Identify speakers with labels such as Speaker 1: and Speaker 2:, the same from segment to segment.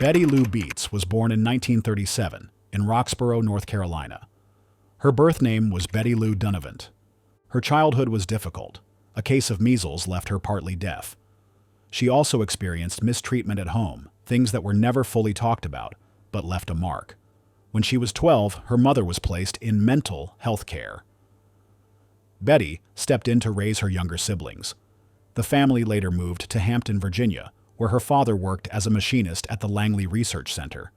Speaker 1: Betty Lou Beets was born in 1937 in Roxborough, North Carolina. Her birth name was Betty Lou Dunavant. Her childhood was difficult. A case of measles left her partly deaf. She also experienced mistreatment at home, things that were never fully talked about, but left a mark. When she was 12, her mother was placed in mental health care. Betty stepped in to raise her younger siblings. The family later moved to Hampton, Virginia, where her father worked as a machinist at the Langley Research Center.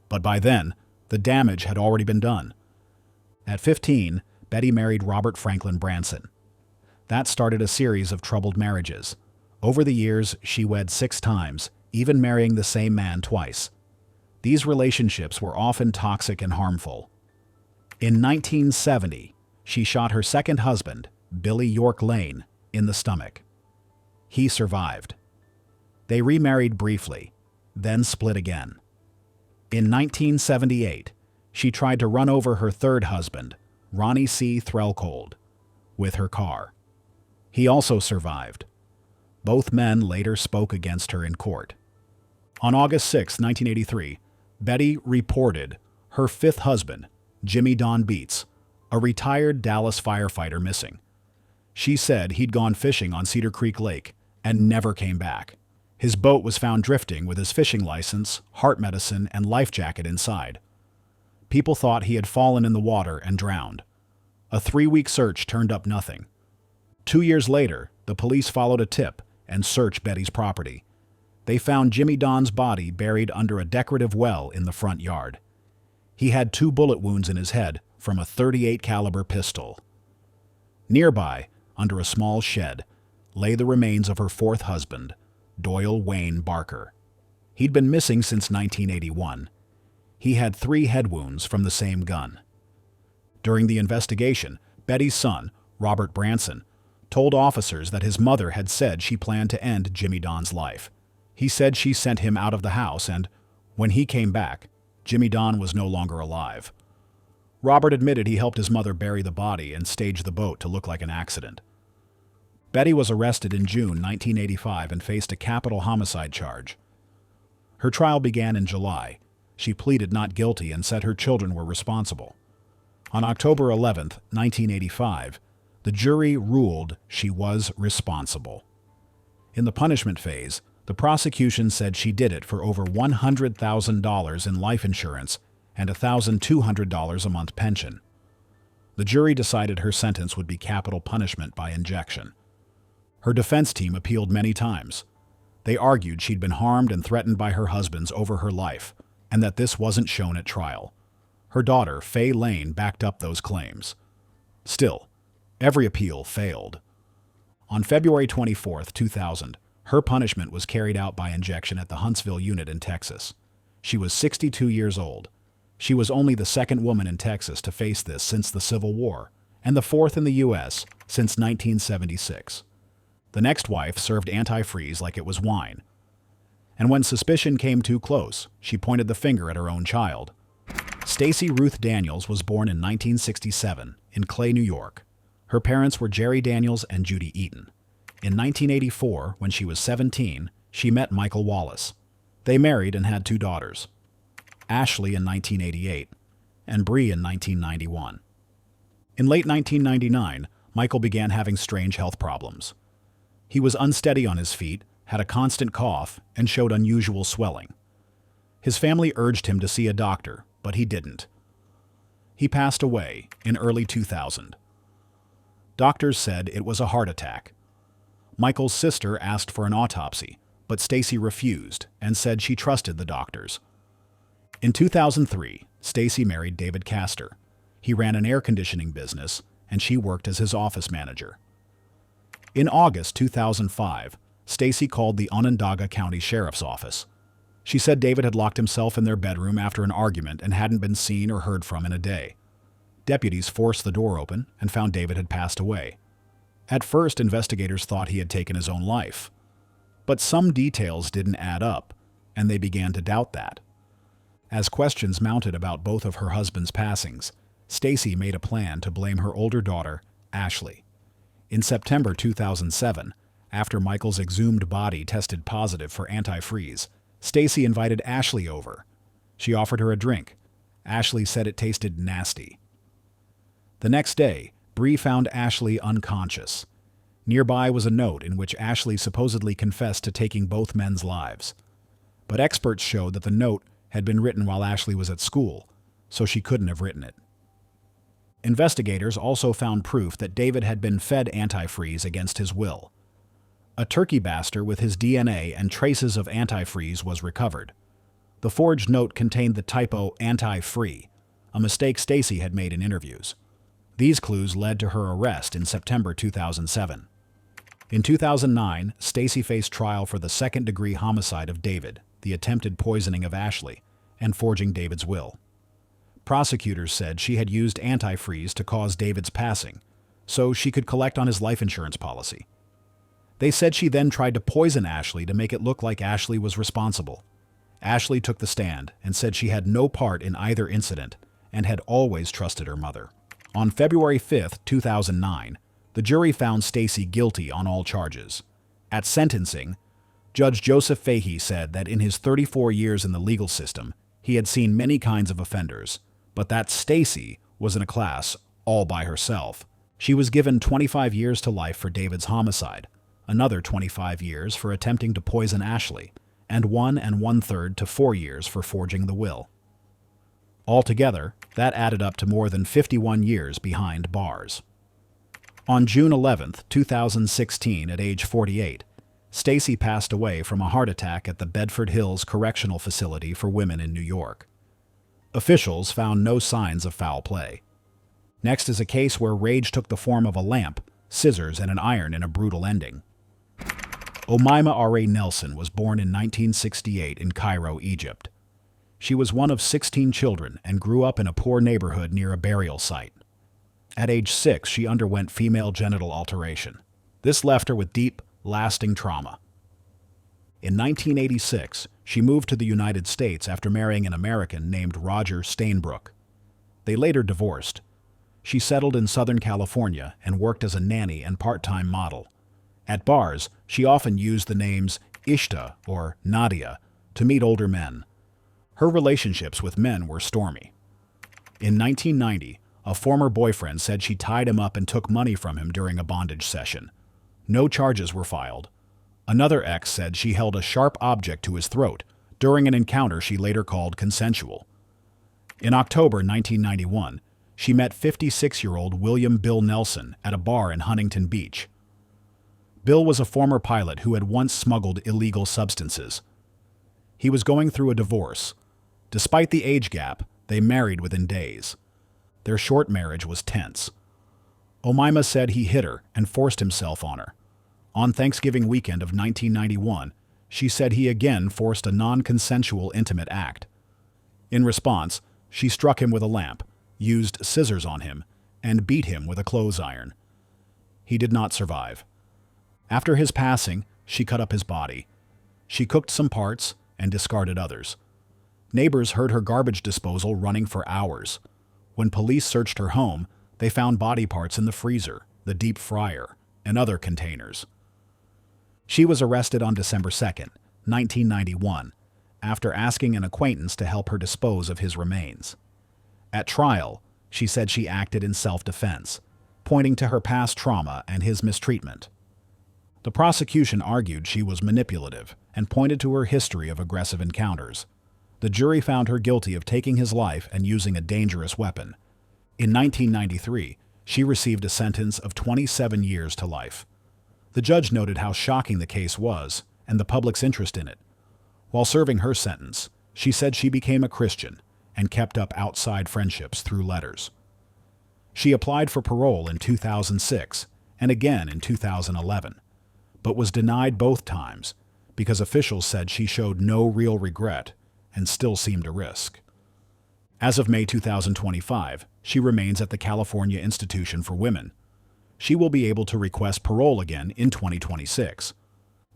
Speaker 1: But by then, the damage had already been done. At 15, Betty married Robert Franklin Branson. That started a series of troubled marriages. Over the years, she wed 6 times, even marrying the same man twice. These relationships were often toxic and harmful. In 1970, she shot her second husband, Billy York Lane, in the stomach. He survived. They remarried briefly, then split again. In 1978, she tried to run over her third husband, Ronnie C. Threlcold, with her car. He also survived. Both men later spoke against her in court. On August 6, 1983, Betty reported her 5th husband, Jimmy Don Beets, a retired Dallas firefighter, missing. She said he'd gone fishing on Cedar Creek Lake and never came back. His boat was found drifting with his fishing license, heart medicine, and life jacket inside. People thought he had fallen in the water and drowned. A 3-week search turned up nothing. 2 years later, the police followed a tip and searched Betty's property. They found Jimmy Don's body buried under a decorative well in the front yard. He had 2 bullet wounds in his head from a .38 caliber pistol. Nearby, under a small shed, lay the remains of her 4th husband, Doyle Wayne Barker. He'd been missing since 1981. He had 3 head wounds from the same gun. During the investigation, Betty's son, Robert Branson, told officers that his mother had said she planned to end Jimmy Don's life. He said she sent him out of the house and, when he came back, Jimmy Don was no longer alive. Robert admitted he helped his mother bury the body and stage the boat to look like an accident. Betty was arrested in June 1985 and faced a capital homicide charge. Her trial began in July. She pleaded not guilty and said her children were responsible. On October 11, 1985, the jury ruled she was responsible. In the punishment phase, the prosecution said she did it for over $100,000 in life insurance and $1,200 a month pension. The jury decided her sentence would be capital punishment by injection. Her defense team appealed many times. They argued she'd been harmed and threatened by her husbands over her life, and that this wasn't shown at trial. Her daughter, Faye Lane, backed up those claims. Still, every appeal failed. On February 24, 2000, her punishment was carried out by injection at the Huntsville unit in Texas. She was 62 years old. She was only the 2nd woman in Texas to face this since the Civil War, and the 4th in the U.S. since 1976. The next wife served antifreeze like it was wine. And when suspicion came too close, she pointed the finger at her own child. Stacy Ruth Daniels was born in 1967 in Clay, New York. Her parents were Jerry Daniels and Judy Eaton. In 1984, when she was 17, she met Michael Wallace. They married and had 2 daughters, Ashley in 1988 and Bree in 1991. In late 1999, Michael began having strange health problems. He was unsteady on his feet, had a constant cough, and showed unusual swelling. His family urged him to see a doctor, but he didn't. He passed away in early 2000. Doctors said it was a heart attack. Michael's sister asked for an autopsy, but Stacy refused and said she trusted the doctors. In 2003, Stacy married David Castor. He ran an air conditioning business, and she worked as his office manager. In August 2005, Stacy called the Onondaga County Sheriff's Office. She said David had locked himself in their bedroom after an argument and hadn't been seen or heard from in a day. Deputies forced the door open and found David had passed away. At first, investigators thought he had taken his own life. But some details didn't add up, and they began to doubt that. As questions mounted about both of her husband's passings, Stacy made a plan to blame her older daughter, Ashley. In September 2007, after Michael's exhumed body tested positive for antifreeze, Stacy invited Ashley over. She offered her a drink. Ashley said it tasted nasty. The next day, Bree found Ashley unconscious. Nearby was a note in which Ashley supposedly confessed to taking both men's lives. But experts showed that the note had been written while Ashley was at school, so she couldn't have written it. Investigators also found proof that David had been fed antifreeze against his will. A turkey baster with his DNA and traces of antifreeze was recovered. The forged note contained the typo anti-free, a mistake Stacy had made in interviews. These clues led to her arrest in September 2007. In 2009, Stacy faced trial for the second-degree homicide of David, the attempted poisoning of Ashley, and forging David's will. Prosecutors said she had used antifreeze to cause David's passing, so she could collect on his life insurance policy. They said she then tried to poison Ashley to make it look like Ashley was responsible. Ashley took the stand and said she had no part in either incident and had always trusted her mother. On February 5, 2009, the jury found Stacy guilty on all charges. At sentencing, Judge Joseph Fahey said that in his 34 years in the legal system, he had seen many kinds of offenders, but that Stacy was in a class all by herself. She was given 25 years to life for David's homicide, another 25 years for attempting to poison Ashley, and 1 1/3 to 4 years for forging the will. Altogether, that added up to more than 51 years behind bars. On June 11, 2016, at age 48, Stacy passed away from a heart attack at the Bedford Hills Correctional Facility for Women in New York. Officials found no signs of foul play. Next is a case where rage took the form of a lamp, scissors, and an iron in a brutal ending. Omara Ara Nelson was born in 1968 in Cairo, Egypt. She was one of 16 children and grew up in a poor neighborhood near a burial site. At age 6, she underwent female genital alteration. This left her with deep, lasting trauma. In 1986, she moved to the United States after marrying an American named Roger Stainbrook. They later divorced. She settled in Southern California and worked as a nanny and part-time model. At bars, she often used the names Ishta or Nadia to meet older men. Her relationships with men were stormy. In 1990, a former boyfriend said she tied him up and took money from him during a bondage session. No charges were filed. Another ex said she held a sharp object to his throat during an encounter she later called consensual. In October 1991, she met 56-year-old William Bill Nelson at a bar in Huntington Beach. Bill was a former pilot who had once smuggled illegal substances. He was going through a divorce. Despite the age gap, they married within days. Their short marriage was tense. Omara said he hit her and forced himself on her. On Thanksgiving weekend of 1991, she said he again forced a non-consensual intimate act. In response, she struck him with a lamp, used scissors on him, and beat him with a clothes iron. He did not survive. After his passing, she cut up his body. She cooked some parts and discarded others. Neighbors heard her garbage disposal running for hours. When police searched her home, they found body parts in the freezer, the deep fryer, and other containers. She was arrested on December 2, 1991, after asking an acquaintance to help her dispose of his remains. At trial, she said she acted in self-defense, pointing to her past trauma and his mistreatment. The prosecution argued she was manipulative and pointed to her history of aggressive encounters. The jury found her guilty of taking his life and using a dangerous weapon. In 1993, she received a sentence of 27 years to life. The judge noted how shocking the case was and the public's interest in it. While serving her sentence, she said she became a Christian and kept up outside friendships through letters. She applied for parole in 2006 and again in 2011, but was denied both times because officials said she showed no real regret and still seemed a risk. As of May 2025, she remains at the California Institution for Women. She will be able to request parole again in 2026.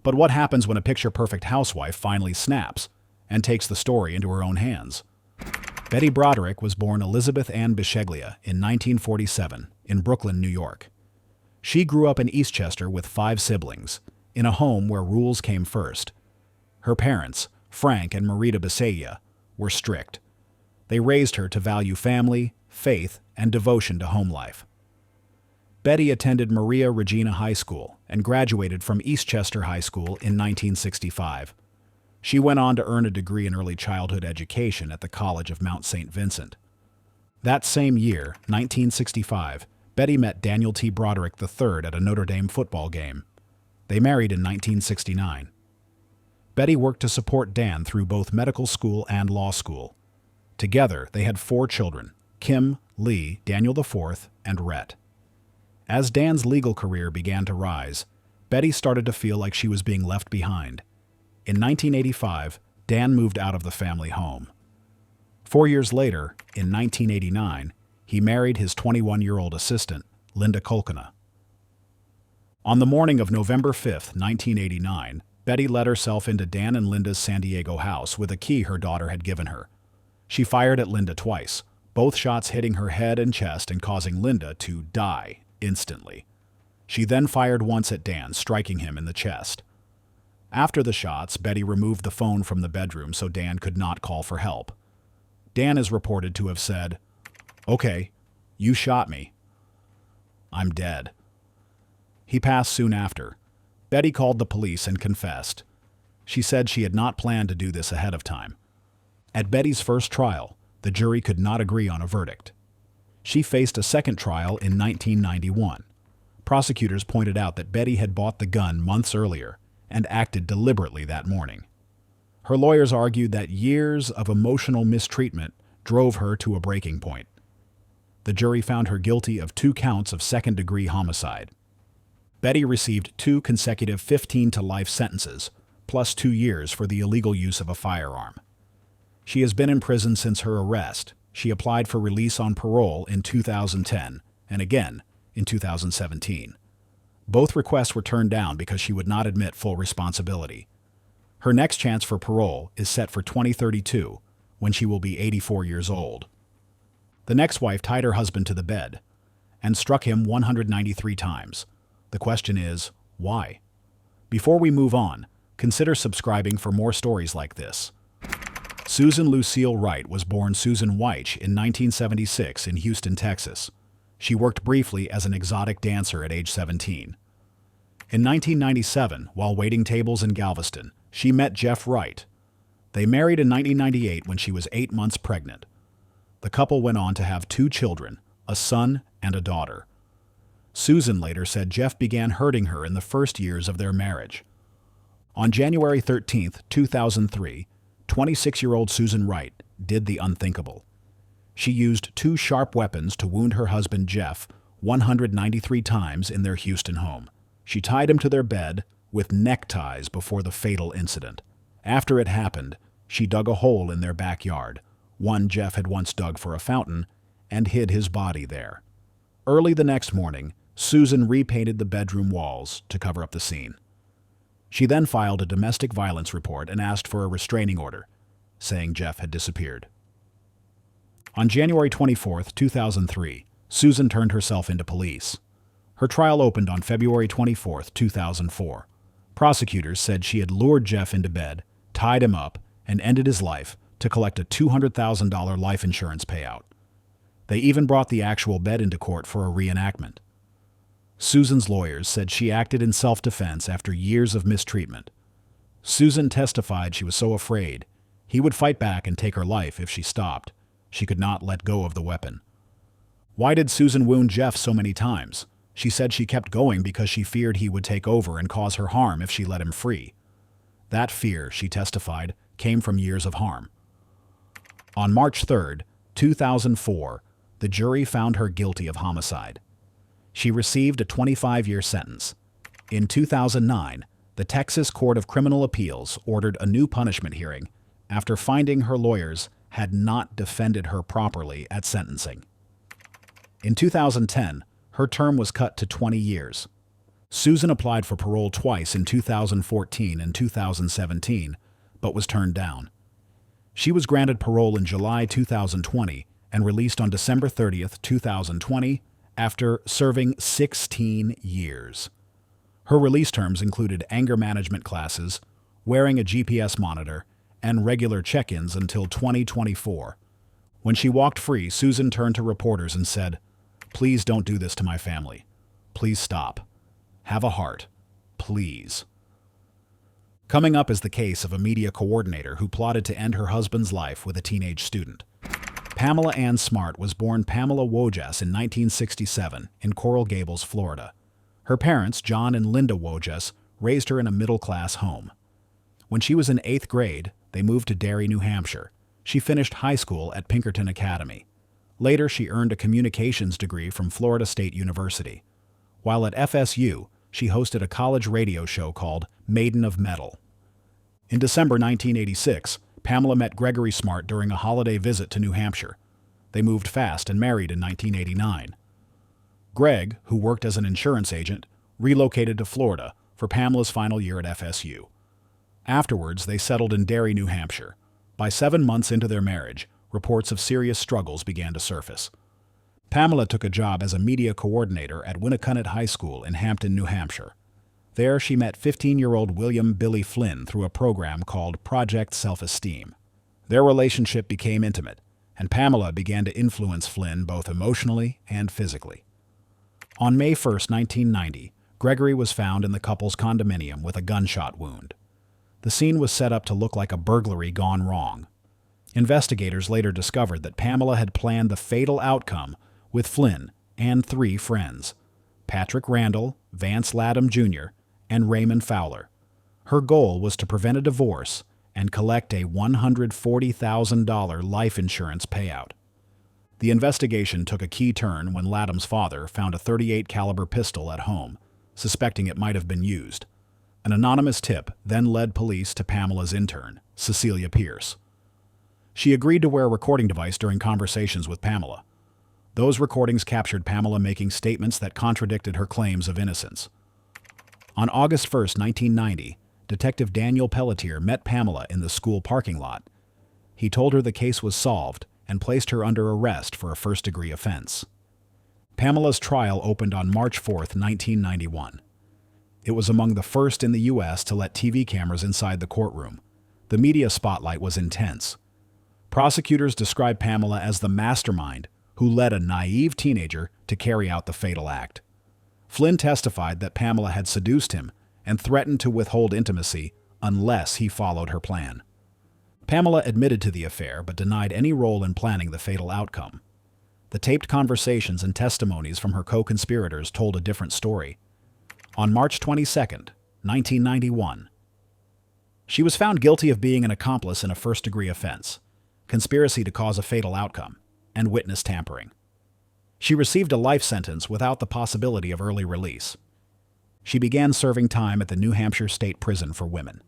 Speaker 1: But what happens when a picture-perfect housewife finally snaps and takes the story into her own hands? Betty Broderick was born Elizabeth Ann Bicheglia in 1947 in Brooklyn, New York. She grew up in Eastchester with 5 siblings, in a home where rules came first. Her parents, Frank and Marita Bisaya, were strict. They raised her to value family, faith, and devotion to home life. Betty attended Maria Regina High School and graduated from Eastchester High School in 1965. She went on to earn a degree in early childhood education at the College of Mount St. Vincent. That same year, 1965, Betty met Daniel T. Broderick III at a Notre Dame football game. They married in 1969. Betty worked to support Dan through both medical school and law school. Together, they had 4 children: Kim, Lee, Daniel IV, and Rhett. As Dan's legal career began to rise, Betty started to feel like she was being left behind. In 1985, Dan moved out of the family home. 4 years later, in 1989, he married his 21-year-old assistant, Linda Cochran. On the morning of November 5, 1989, Betty let herself into Dan and Linda's San Diego house with a key her daughter had given her. She fired at Linda twice, both shots hitting her head and chest and causing Linda to die instantly. She then fired once at Dan, striking him in the chest. After the shots, Betty removed the phone from the bedroom so Dan could not call for help. Dan is reported to have said, "Okay, you shot me. I'm dead." He passed soon after. Betty called the police and confessed. She said she had not planned to do this ahead of time. At Betty's first trial, the jury could not agree on a verdict. She faced a second trial in 1991. Prosecutors pointed out that Betty had bought the gun months earlier and acted deliberately that morning. Her lawyers argued that years of emotional mistreatment drove her to a breaking point. The jury found her guilty of 2 counts of second-degree homicide. Betty received 2 consecutive 15-to-life sentences, plus 2 years for the illegal use of a firearm. She has been in prison since her arrest. She applied for release on parole in 2010 and again in 2017. Both requests were turned down because she would not admit full responsibility. Her next chance for parole is set for 2032, when she will be 84 years old. The next wife tied her husband to the bed and struck him 193 times. The question is, why? Before we move on, consider subscribing for more stories like this. Susan Lucille Wright was born Susan Weich in 1976 in Houston, Texas. She worked briefly as an exotic dancer at age 17. In 1997, while waiting tables in Galveston, she met Jeff Wright. They married in 1998 when she was 8 months pregnant. The couple went on to have 2 children, a son and a daughter. Susan later said Jeff began hurting her in the first years of their marriage. On January 13, 2003, 26-year-old Susan Wright did the unthinkable. She used 2 sharp weapons to wound her husband Jeff 193 times in their Houston home. She tied him to their bed with neckties before the fatal incident. After it happened, she dug a hole in their backyard, one Jeff had once dug for a fountain, and hid his body there. Early the next morning, Susan repainted the bedroom walls to cover up the scene. She then filed a domestic violence report and asked for a restraining order, saying Jeff had disappeared. On January 24, 2003, Susan turned herself into police. Her trial opened on February 24, 2004. Prosecutors said she had lured Jeff into bed, tied him up, and ended his life to collect a $200,000 life insurance payout. They even brought the actual bed into court for a reenactment. Susan's lawyers said she acted in self-defense after years of mistreatment. Susan testified she was so afraid he would fight back and take her life if she stopped. She could not let go of the weapon. Why did Susan wound Jeff so many times? She said she kept going because she feared he would take over and cause her harm if she let him free. That fear, she testified, came from years of harm. On March 3, 2004, the jury found her guilty of homicide. She received a 25-year sentence. In 2009, the Texas Court of Criminal Appeals ordered a new punishment hearing after finding her lawyers had not defended her properly at sentencing. In 2010, her term was cut to 20 years. Susan applied for parole twice in 2014 and 2017, but was turned down. She was granted parole in July 2020 and released on December 30, 2020, after serving 16 years. Her release terms included anger management classes, wearing a GPS monitor, and regular check-ins until 2024. When she walked free, Susan turned to reporters and said, "Please don't do this to my family. Please stop. Have a heart. Please." Coming up is the case of a media coordinator who plotted to end her husband's life with a teenage student. Pamela Ann Smart was born Pamela Wojas in 1967 in Coral Gables, Florida. Her parents, John and Linda Wojas, raised her in a middle-class home. When she was in 8th grade, they moved to Derry, New Hampshire. She finished high school at Pinkerton Academy. Later, she earned a communications degree from Florida State University. While at FSU, she hosted a college radio show called Maiden of Metal. In December 1986, Pamela met Gregory Smart during a holiday visit to New Hampshire. They moved fast and married in 1989. Greg, who worked as an insurance agent, relocated to Florida for Pamela's final year at FSU. Afterwards, they settled in Derry, New Hampshire. By 7 months into their marriage, reports of serious struggles began to surface. Pamela took a job as a media coordinator at Winnacunnet High School in Hampton, New Hampshire. There, she met 15-year-old William Billy Flynn through a program called Project Self-Esteem. Their relationship became intimate, and Pamela began to influence Flynn both emotionally and physically. On May 1, 1990, Gregory was found in the couple's condominium with a gunshot wound. The scene was set up to look like a burglary gone wrong. Investigators later discovered that Pamela had planned the fatal outcome with Flynn and 3 friends: Patrick Randall, Vance Latham Jr., and Raymond Fowler. Her goal was to prevent a divorce and collect a $140,000 life insurance payout. The investigation took a key turn when Latham's father found a .38 caliber pistol at home, suspecting it might have been used. An anonymous tip then led police to Pamela's intern, Cecilia Pierce. She agreed to wear a recording device during conversations with Pamela. Those recordings captured Pamela making statements that contradicted her claims of innocence. On August 1, 1990, Detective Daniel Pelletier met Pamela in the school parking lot. He told her the case was solved and placed her under arrest for a first-degree offense. Pamela's trial opened on March 4, 1991. It was among the first in the U.S. to let TV cameras inside the courtroom. The media spotlight was intense. Prosecutors described Pamela as the mastermind who led a naive teenager to carry out the fatal act. Flynn testified that Pamela had seduced him and threatened to withhold intimacy unless he followed her plan. Pamela admitted to the affair but denied any role in planning the fatal outcome. The taped conversations and testimonies from her co-conspirators told a different story. On March 22, 1991, she was found guilty of being an accomplice in a first-degree offense, conspiracy to cause a fatal outcome, and witness tampering. She received a life sentence without the possibility of early release. She began serving time at the New Hampshire State Prison for Women.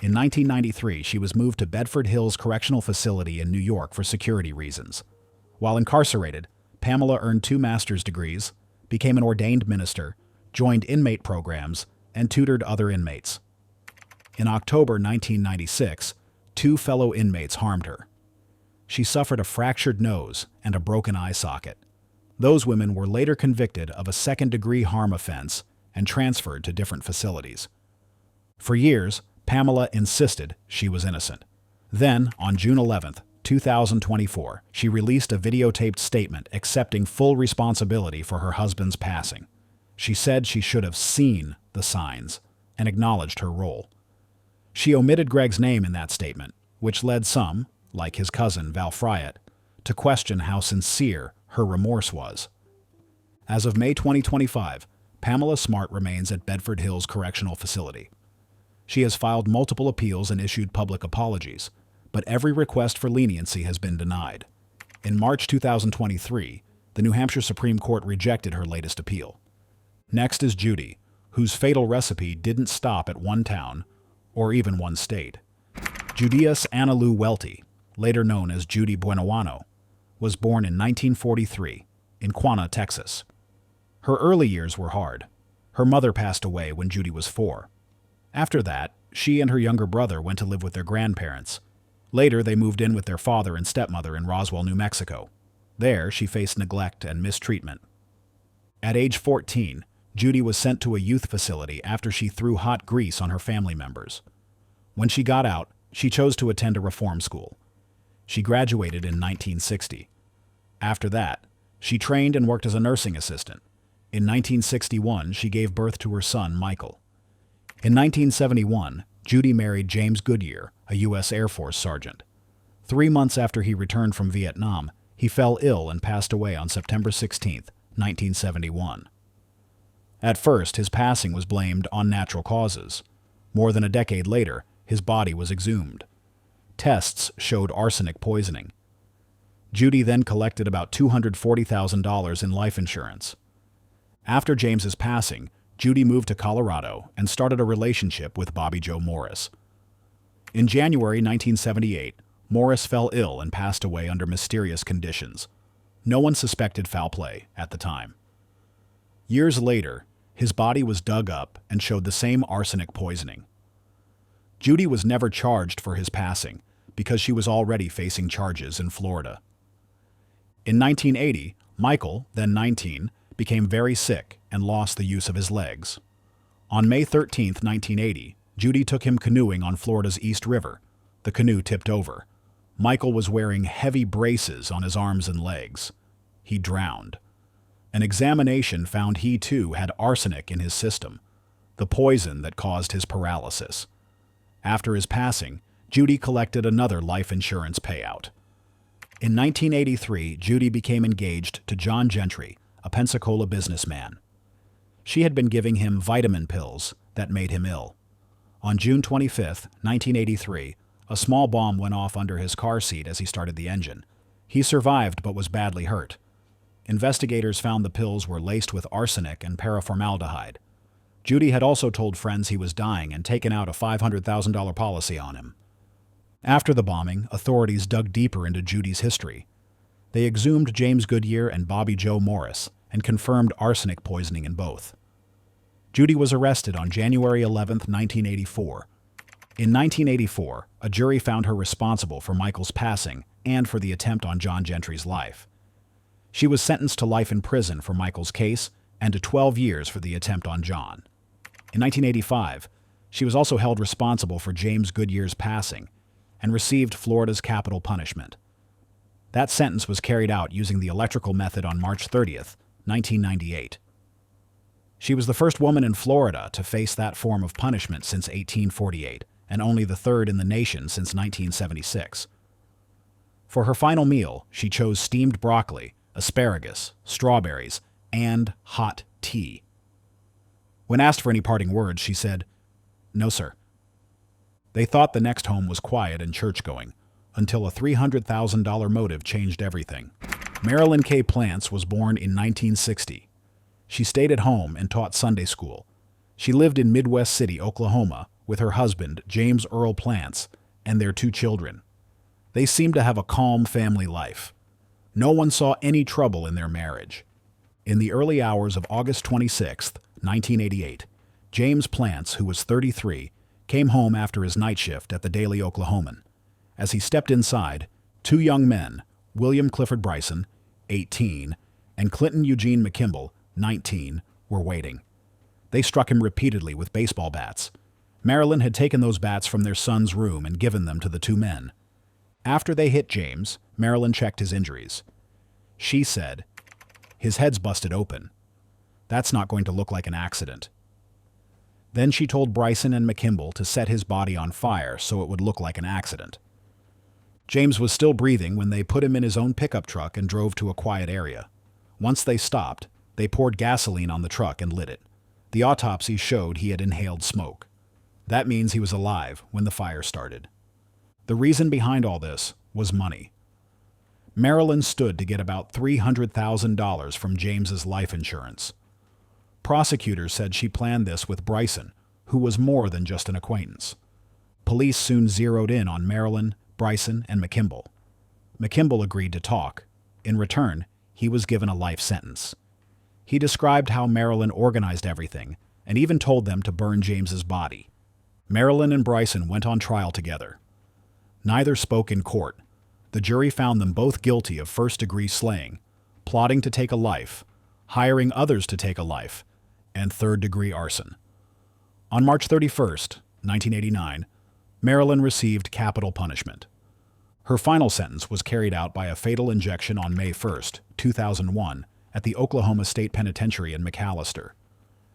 Speaker 1: In 1993, she was moved to Bedford Hills Correctional Facility in New York for security reasons. While incarcerated, Pamela earned 2 master's degrees, became an ordained minister, joined inmate programs, and tutored other inmates. In October 1996, 2 fellow inmates harmed her. She suffered a fractured nose and a broken eye socket. Those women were later convicted of a second-degree harm offense and transferred to different facilities. For years, Pamela insisted she was innocent. Then, on June 11, 2024, she released a videotaped statement accepting full responsibility for her husband's passing. She said she should have seen the signs and acknowledged her role. She omitted Greg's name in that statement, which led some, like his cousin Val Fryatt, to question how sincere her remorse was. As of May 2025, Pamela Smart remains at Bedford Hills Correctional Facility. She has filed multiple appeals and issued public apologies, but every request for leniency has been denied. In March 2023, the New Hampshire Supreme Court rejected her latest appeal. Next is Judy, whose fatal recipe didn't stop at one town or even one state. Judius Anna Lou Welty, later known as Judy Bueno, was born in 1943 in Quanah, Texas. Her early years were hard. Her mother passed away when Judy was 4. After that, she and her younger brother went to live with their grandparents. Later, they moved in with their father and stepmother in Roswell, New Mexico. There, she faced neglect and mistreatment. At age 14, Judy was sent to a youth facility after she threw hot grease on her family members. When she got out, She chose to attend a reform school. She graduated in 1960. After that, she trained and worked as a nursing assistant. In 1961, she gave birth to her son, Michael. In 1971, Judy married James Goodyear, a U.S. Air Force sergeant. 3 months after he returned from Vietnam, he fell ill and passed away on September 16, 1971. At first, his passing was blamed on natural causes. More than a decade later, his body was exhumed. Tests showed arsenic poisoning. Judy then collected about $240,000 in life insurance. After James's passing, Judy moved to Colorado and started a relationship with Bobby Joe Morris. In January 1978, Morris fell ill and passed away under mysterious conditions. No one suspected foul play at the time. Years later, his body was dug up and showed the same arsenic poisoning. Judy was never charged for his passing because she was already facing charges in Florida. In 1980, Michael, then 19, became very sick and lost the use of his legs. On May 13, 1980, Judy took him canoeing on Florida's East River. The canoe tipped over. Michael was wearing heavy braces on his arms and legs. He drowned. An examination found he too had arsenic in his system, the poison that caused his paralysis. After his passing, Judy collected another life insurance payout. In 1983, Judy became engaged to John Gentry, a Pensacola businessman. She had been giving him vitamin pills that made him ill. On June 25, 1983, a small bomb went off under his car seat as he started the engine. He survived but was badly hurt. Investigators found the pills were laced with arsenic and paraformaldehyde. Judy had also told friends he was dying and taken out a $500,000 policy on him. After the bombing, authorities dug deeper into Judy's history. They exhumed James Goodyear and Bobby Joe Morris and confirmed arsenic poisoning in both. Judy was arrested on January 11, 1984. In 1984, a jury found her responsible for Michael's passing and for the attempt on John Gentry's life. She was sentenced to life in prison for Michael's case and to 12 years for the attempt on John. In 1985, she was also held responsible for James Goodyear's passing and received Florida's capital punishment. That sentence was carried out using the electrical method on March 30, 1998. She was the first woman in Florida to face that form of punishment since 1848, and only the third in the nation since 1976. For her final meal, she chose steamed broccoli, asparagus, strawberries, and hot tea. When asked for any parting words, she said, "No, sir." They thought the next home was quiet and church-going, until a $300,000 motive changed everything. Marilyn K Plants was born in 1960. She stayed at home and taught Sunday school. She lived in Midwest City, Oklahoma, with her husband, James Earl Plants, and their 2 children. They seemed to have a calm family life. No one saw any trouble in their marriage. In the early hours of August 26, 1988, James Plants, who was 33, came home after his night shift at the Daily Oklahoman. As he stepped inside, 2 young men, William Clifford Bryson, 18, and Clinton Eugene McKimble, 19, were waiting. They struck him repeatedly with baseball bats. Marilyn had taken those bats from their son's room and given them to the 2 men. After they hit James, Marilyn checked his injuries. She said, "His head's busted open. That's not going to look like an accident." Then she told Bryson and McKimble to set his body on fire so it would look like an accident. James was still breathing when they put him in his own pickup truck and drove to a quiet area. Once they stopped, they poured gasoline on the truck and lit it. The autopsy showed he had inhaled smoke. That means he was alive when the fire started. The reason behind all this was money. Marilyn stood to get about $300,000 from James's life insurance. Prosecutors said she planned this with Bryson, who was more than just an acquaintance. Police soon zeroed in on Marilyn, Bryson, and McKimble. McKimble agreed to talk. In return, he was given a life sentence. He described how Marilyn organized everything and even told them to burn James's body. Marilyn and Bryson went on trial together. Neither spoke in court. The jury found them both guilty of first-degree slaying, plotting to take a life, hiring others to take a life, and third-degree arson. On March 31, 1989, Marilyn received capital punishment. Her final sentence was carried out by a fatal injection on May 1, 2001, at the Oklahoma State Penitentiary in McAlester.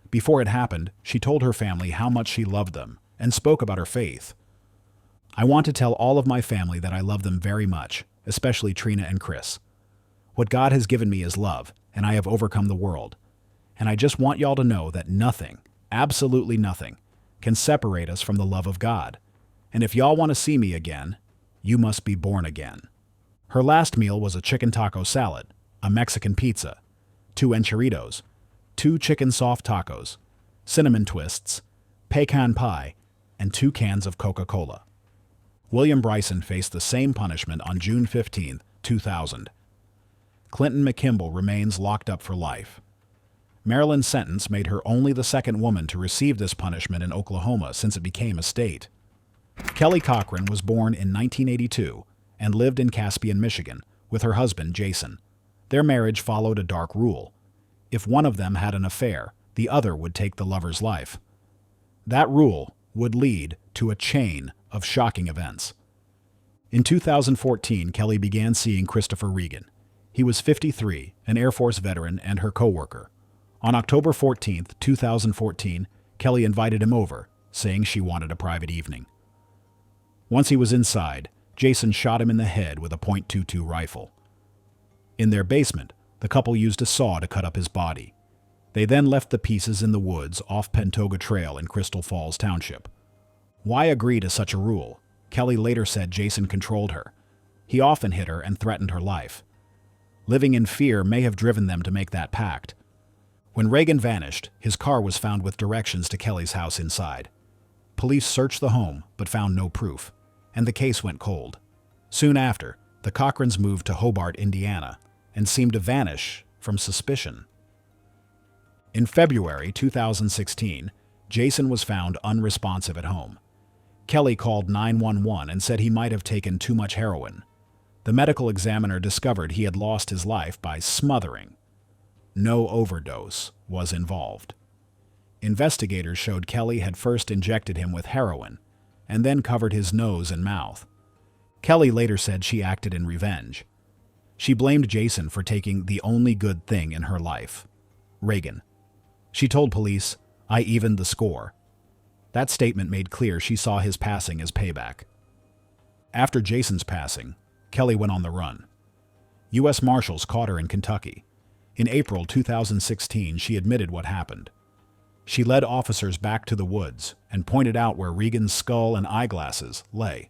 Speaker 1: Before it happened, she told her family how much she loved them and spoke about her faith. "I want to tell all of my family that I love them very much, especially Trina and Chris. What God has given me is love, and I have overcome the world. And I just want y'all to know that nothing, absolutely nothing, can separate us from the love of God. And if y'all want to see me again, you must be born again." Her last meal was a chicken taco salad, a Mexican pizza, 2 enchiladas, 2 chicken soft tacos, cinnamon twists, pecan pie, and 2 cans of Coca-Cola. William Bryson faced the same punishment on June 15, 2000. Clinton McKimball remains locked up for life. Marilyn's sentence made her only the second woman to receive this punishment in Oklahoma since it became a state. Kelly Cochran was born in 1982 and lived in Caspian, Michigan, with her husband, Jason. Their marriage followed a dark rule. If one of them had an affair, the other would take the lover's life. That rule would lead to a chain of shocking events. In 2014, Kelly began seeing Christopher Regan. He was 53, an Air Force veteran and her co-worker. On October 14, 2014, Kelly invited him over, saying she wanted a private evening. Once he was inside, Jason shot him in the head with a .22 rifle. In their basement, the couple used a saw to cut up his body. They then left the pieces in the woods off Pentoga Trail in Crystal Falls Township. Why agree to such a rule? Kelly later said Jason controlled her. He often hit her and threatened her life. Living in fear may have driven them to make that pact. When Reagan vanished, his car was found with directions to Kelly's house inside. Police searched the home but found no proof, and the case went cold. Soon after, the Cochrans moved to Hobart, Indiana, and seemed to vanish from suspicion. In February 2016, Jason was found unresponsive at home. Kelly called 911 and said he might have taken too much heroin. The medical examiner discovered he had lost his life by smothering. No overdose was involved. Investigators showed Kelly had first injected him with heroin and then covered his nose and mouth. Kelly later said she acted in revenge. She blamed Jason for taking the only good thing in her life, Reagan. She told police, "I evened the score." That statement made clear she saw his passing as payback. After Jason's passing, Kelly went on the run. U.S. Marshals caught her in Kentucky. In April 2016, she admitted what happened. She led officers back to the woods and pointed out where Regan's skull and eyeglasses lay.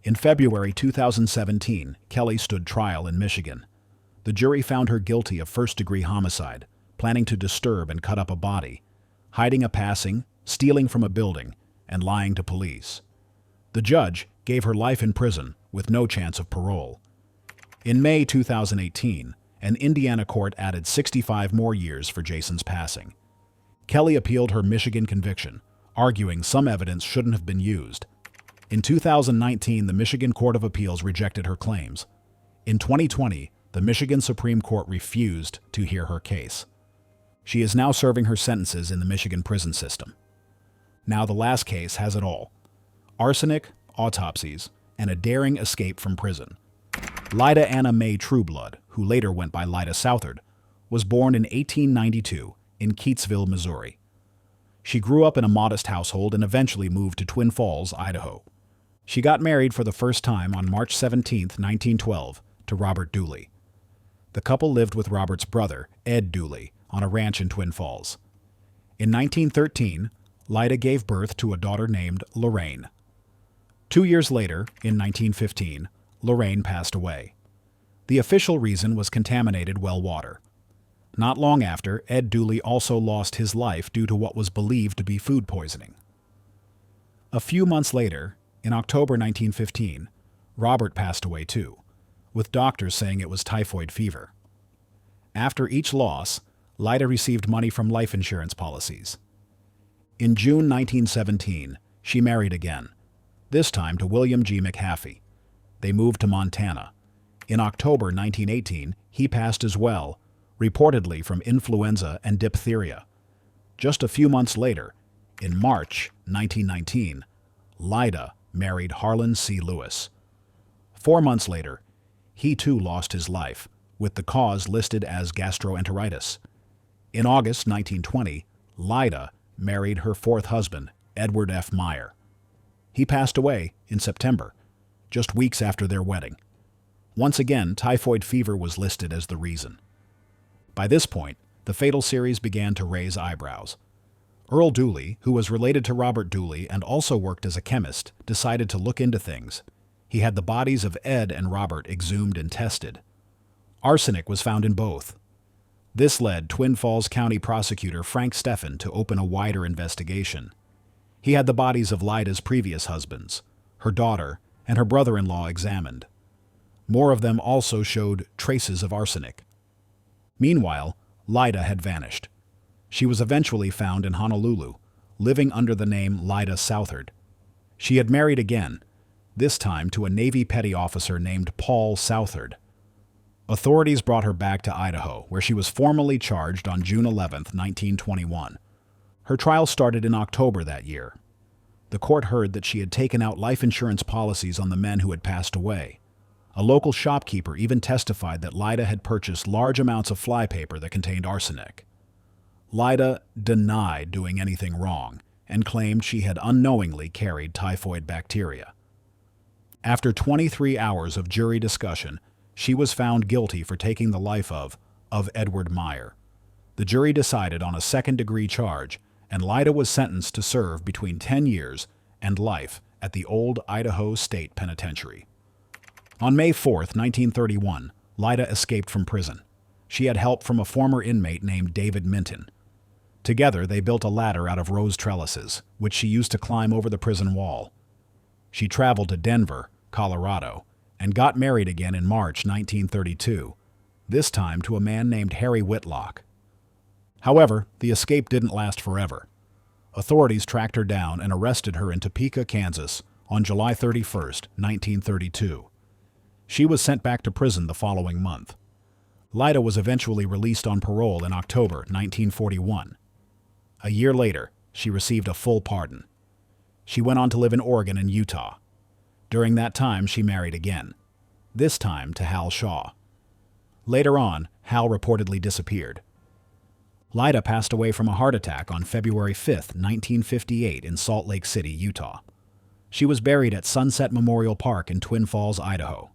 Speaker 1: In February 2017, Kelly stood trial in Michigan. The jury found her guilty of first-degree homicide, planning to disturb and cut up a body, hiding a passing, stealing from a building, and lying to police. The judge gave her life in prison with no chance of parole. In May 2018, an Indiana court added 65 more years for Jason's passing. Kelly appealed her Michigan conviction, arguing some evidence shouldn't have been used. In 2019, the Michigan Court of Appeals rejected her claims. In 2020, the Michigan Supreme Court refused to hear her case. She is now serving her sentences in the Michigan prison system. Now the last case has it all: arsenic, autopsies, and a daring escape from prison. Laida Anna Mae Trueblood, who later went by Laida Souard, was born in 1892 in Keatsville, Missouri. She grew up in a modest household and eventually moved to Twin Falls, Idaho. She got married for the first time on March 17, 1912, to Robert Dooley. The couple lived with Robert's brother, Ed Dooley, on a ranch in Twin Falls. In 1913, Laida gave birth to a daughter named Lorraine. 2 years later, in 1915, Lorraine passed away. The official reason was contaminated well water. Not long after, Ed Dooley also lost his life due to what was believed to be food poisoning. A few months later, in October 1915, Robert passed away too, with doctors saying it was typhoid fever. After each loss, Laida received money from life insurance policies. In June 1917, she married again, this time to William G. McHaffey. They moved to Montana. In October 1918, he passed as well, reportedly from influenza and diphtheria. Just a few months later, in March 1919, Laida married Harlan C. Lewis. 4 months later, he too lost his life, with the cause listed as gastroenteritis. In August 1920, Laida married her fourth husband, Edward F. Meyer. He passed away in September, just weeks after their wedding. Once again, typhoid fever was listed as the reason. By this point, the fatal series began to raise eyebrows. Earl Dooley, who was related to Robert Dooley and also worked as a chemist, decided to look into things. He had the bodies of Ed and Robert exhumed and tested. Arsenic was found in both. This led Twin Falls County prosecutor Frank Steffen to open a wider investigation. He had the bodies of Laida's previous husbands, her daughter, and her brother-in-law examined. More of them also showed traces of arsenic. Meanwhile, Laida had vanished. She was eventually found in Honolulu, living under the name Laida Souard. She had married again, this time to a Navy petty officer named Paul Souard. Authorities brought her back to Idaho, where she was formally charged on June 11, 1921. Her trial started in October that year. The court heard that she had taken out life insurance policies on the men who had passed away. A local shopkeeper even testified that Laida had purchased large amounts of flypaper that contained arsenic. Laida denied doing anything wrong and claimed she had unknowingly carried typhoid bacteria. After 23 hours of jury discussion, she was found guilty for taking the life of Edward Meyer. The jury decided on a second-degree charge, and Laida was sentenced to serve between 10 years and life at the old Idaho State Penitentiary. On May 4, 1931, Laida escaped from prison. She had help from a former inmate named David Minton. Together, they built a ladder out of rose trellises, which she used to climb over the prison wall. She traveled to Denver, Colorado, and got married again in March 1932, this time to a man named Harry Whitlock. However, the escape didn't last forever. Authorities tracked her down and arrested her in Topeka, Kansas, on July 31, 1932. She was sent back to prison the following month. Laida was eventually released on parole in October 1941. A year later, she received a full pardon. She went on to live in Oregon and Utah. During that time, she married again, this time to Hal Shaw. Later on, Hal reportedly disappeared. Laida passed away from a heart attack on February 5, 1958 in Salt Lake City, Utah. She was buried at Sunset Memorial Park in Twin Falls, Idaho.